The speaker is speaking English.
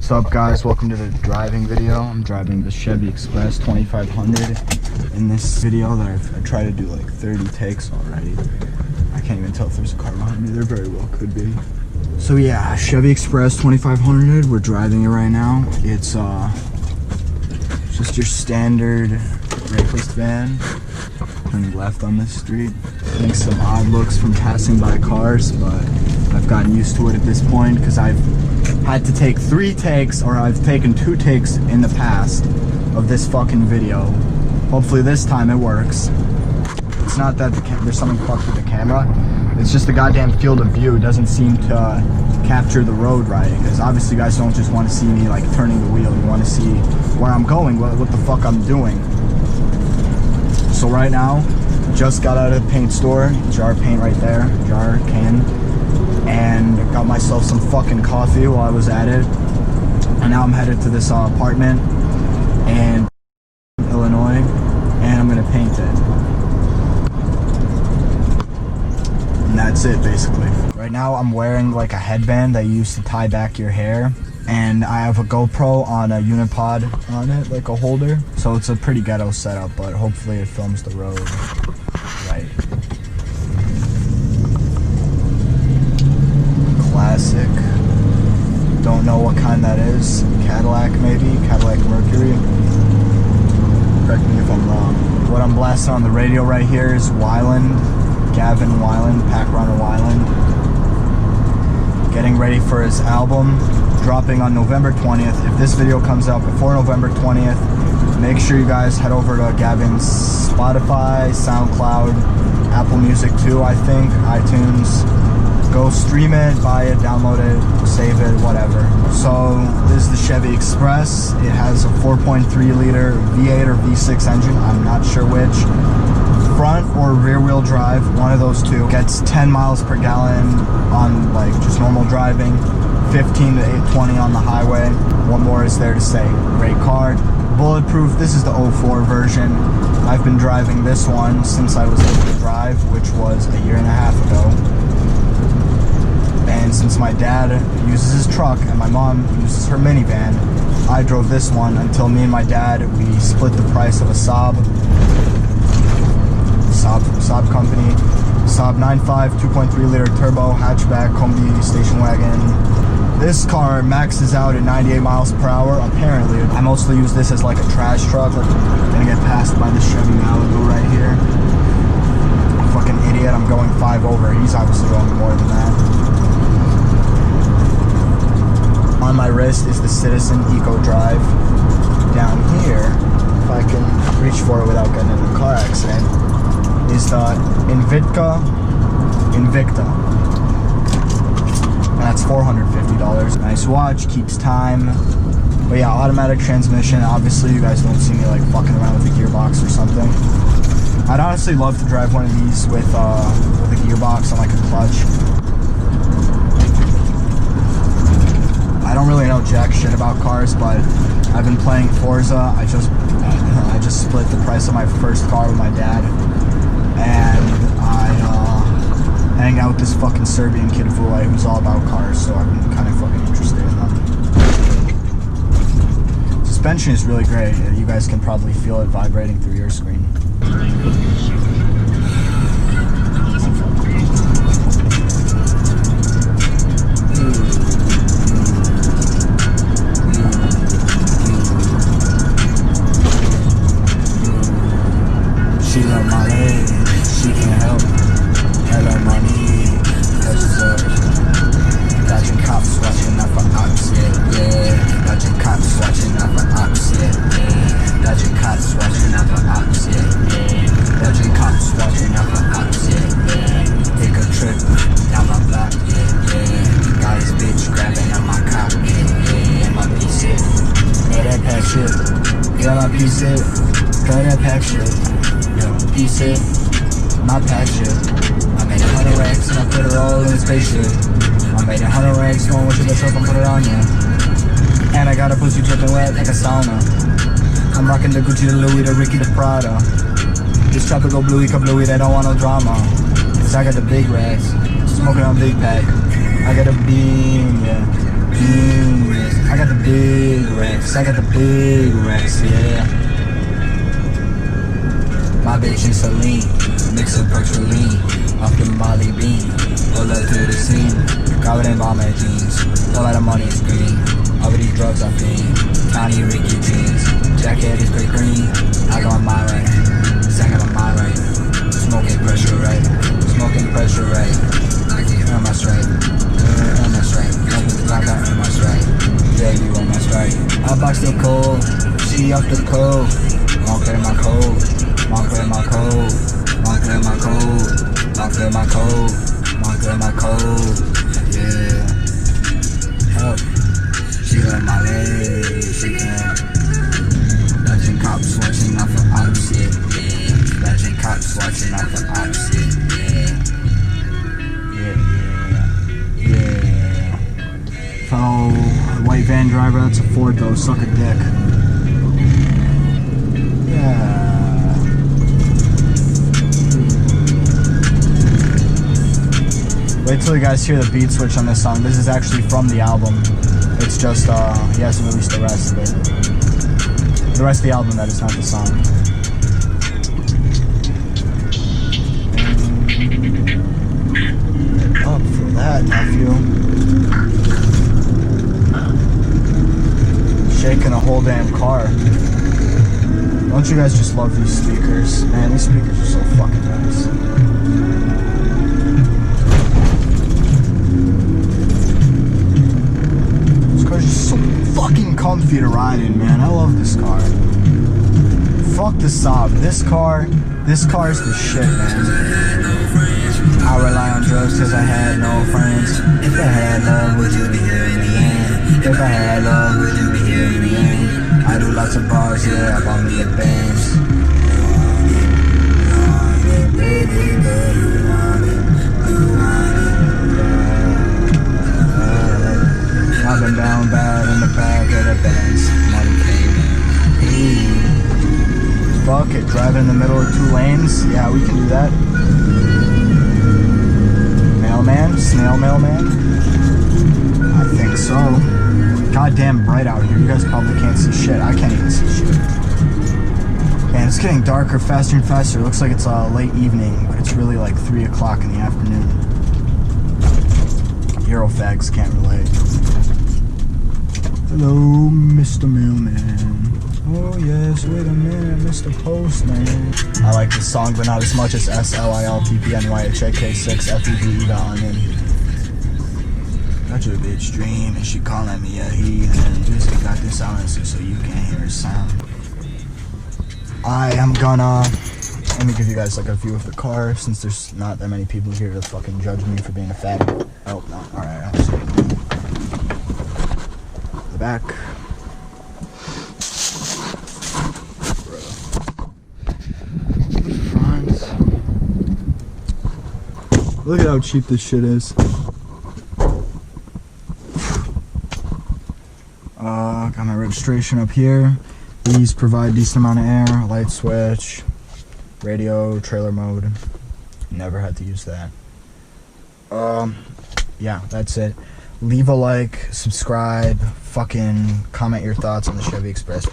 What's up guys, welcome to the driving video. I'm driving the Chevy Express 2500 in this video that I've tried to do like 30 takes already. I can't even tell if there's a car behind me. There very well could be. So yeah, Chevy Express 2500, we're driving it right now. It's just your standard racist van. Turning left on this street. Getting some odd looks from passing by cars, but I've gotten used to it at this point because I've had to take 3 takes, or I've taken 2 takes in the past of this fucking video. Hopefully this time it works. It's not that there's something fucked with the camera. It's just the goddamn field of view doesn't seem to capture the road right, because obviously you guys don't just want to see me like turning the wheel. You want to see where I'm going, what the fuck I'm doing. So right now, just got out of the paint store, jar of paint right there, jar, can, and got myself some fucking coffee while I was at it. And now I'm headed to this apartment in Illinois, and I'm gonna paint it. And that's it basically. Right now I'm wearing like a headband that you use to tie back your hair, and I have a GoPro on a unipod on it, like a holder. So it's a pretty ghetto setup, but hopefully it films the road right. Classic. Don't know what kind that is. Cadillac maybe? Cadillac Mercury? Correct me if I'm wrong. What I'm blasting on the radio right here is Weiland. Gavin Weiland, Pack Runner Weiland. Getting ready for his album, dropping on November 20th. If this video comes out before November 20th, make sure you guys head over to Gavin's Spotify, SoundCloud, Apple Music too, I think, iTunes. Go stream it, buy it, download it, save it, whatever. So this is the Chevy Express. It has a 4.3 liter V8 or V6 engine, I'm not sure which. Front or rear wheel drive, one of those two. Gets 10 miles per gallon on like just normal driving, 15 to 20 on the highway. What more is there to say? Great car, bulletproof. This is the 04 version. I've been driving this one since I was able to drive, which was a year and a half ago. And since my dad uses his truck and my mom uses her minivan, I drove this one until me and my dad, we split the price of a Saab company. Saab 9.5, 2.3 liter turbo, hatchback, combi, station wagon. This car maxes out at 98 miles per hour, apparently. I mostly use this as like a trash truck. Like, I'm gonna get passed by this Chevy Malibu right here. Fucking idiot, I'm going 5 over. He's obviously going more than that. On my wrist is the Citizen Eco Drive. Down here, if I can reach for it without getting in a car accident, is the Invicta. And that's $450. Nice watch, keeps time. But yeah, automatic transmission. Obviously, you guys don't see me like fucking around with a gearbox or something. I'd honestly love to drive one of these with a gearbox and like a clutch. I don't really know jack shit about cars, but I've been playing Forza. I just split the price of my first car with my dad, and I hang out with this fucking Serbian kid who's all about cars, so I've been kind of fucking interested in them. Suspension is really great. You guys can probably feel it vibrating through your screen. She love my leg, she can't help. Hello money, touches up. Dodging cops watching out for ops, yeah. Dodging cops watching out for ops, yeah. Dodging cops watching out for ops, yeah. Dodging cops watching out for ops, yeah. Take a trip down my block, yeah. Got his bitch grabbing on my cock, yeah. My piece it, yeah, that pack shit. Yeah, my piece it, yeah, that pack shit. Yo, piece it, my pack shit. I made 100 racks and I put it all in the spaceship. I made 100 racks, going with the truck and put it on ya. And I got a pussy dripping wet like a sauna. I'm rocking the Gucci, the Louis, the Ricky, the Prada. This tropical bluey, kablooey, they don't want no drama. Cause I got the big racks, smoking on big pack. I got a beam, yeah. I got the big Rex. I got the big Rex, yeah. My bitch is Celine, mix of perks for lean. Off the Molly bean, pull up to the scene. Covered in bomb and jeans, all that money is green. All of these drugs I fiend, tiny Ricky jeans. Jacket is great green, I got my right. Second on my right, smoking pressure right. Smoking pressure right. I can earn my strike, earn my strike. Nothing like I earn my strike. Yeah, you on my strike. I box the cold, she up the cold. Won't clear my code, won't clear my code, won't clear my code, won't clear my code, won't clear my code. Yeah, help. She got my leg, she can. Legend cops watching out for opposite, yeah. Legend cops watching out for opposite, yeah. Fellow white van driver, that's a Ford though, suck a dick. Yeah. Wait till you guys hear the beat switch on this song. This is actually from the album. It's just, he hasn't released the rest of it. The rest of the album, that is not the song. Up for that, nephew. Shaking a whole damn car. Don't you guys just love these speakers? Man, these speakers are so fucking nice. It's just so fucking comfy to ride in, man. I love this car. Fuck the Saab. This car is the shit, man. I rely on drugs cause I had no friends. If I had love, would you be here in the end? If I had love, would you be here in the end? I do lots of bars, yeah, I bought me a Benz. I've been down bad in the back of the Benz. Money came in. Fuck it, driving in the middle of 2 lanes. Yeah, we can do that. Mailman? Snail mailman? I think so. Goddamn bright out here. You guys probably can't see shit. I can't even see shit. Man, it's getting darker faster and faster. It looks like it's late evening, but it's really like 3 o'clock in the afternoon. Eurofags can't relate. Hello, Mr. Mailman. Oh yes, wait a minute, Mr. Postman. I like this song, but not as much as slilppnyhik6febe.onion. Got your bitch dream, and she calling me a heathen. Music got this silencer so you can't hear a sound. I am gonna... Let me give you guys like a view of the car, since there's not that many people here to fucking judge me for being a faggot. I hope not. Alright, I'll see. The back. Look at how cheap this shit is. Got my registration up here. These provide decent amount of air, light switch, radio, trailer mode. Never had to use that. Yeah, that's it. Leave a like, subscribe, fucking comment your thoughts on the Chevy Express.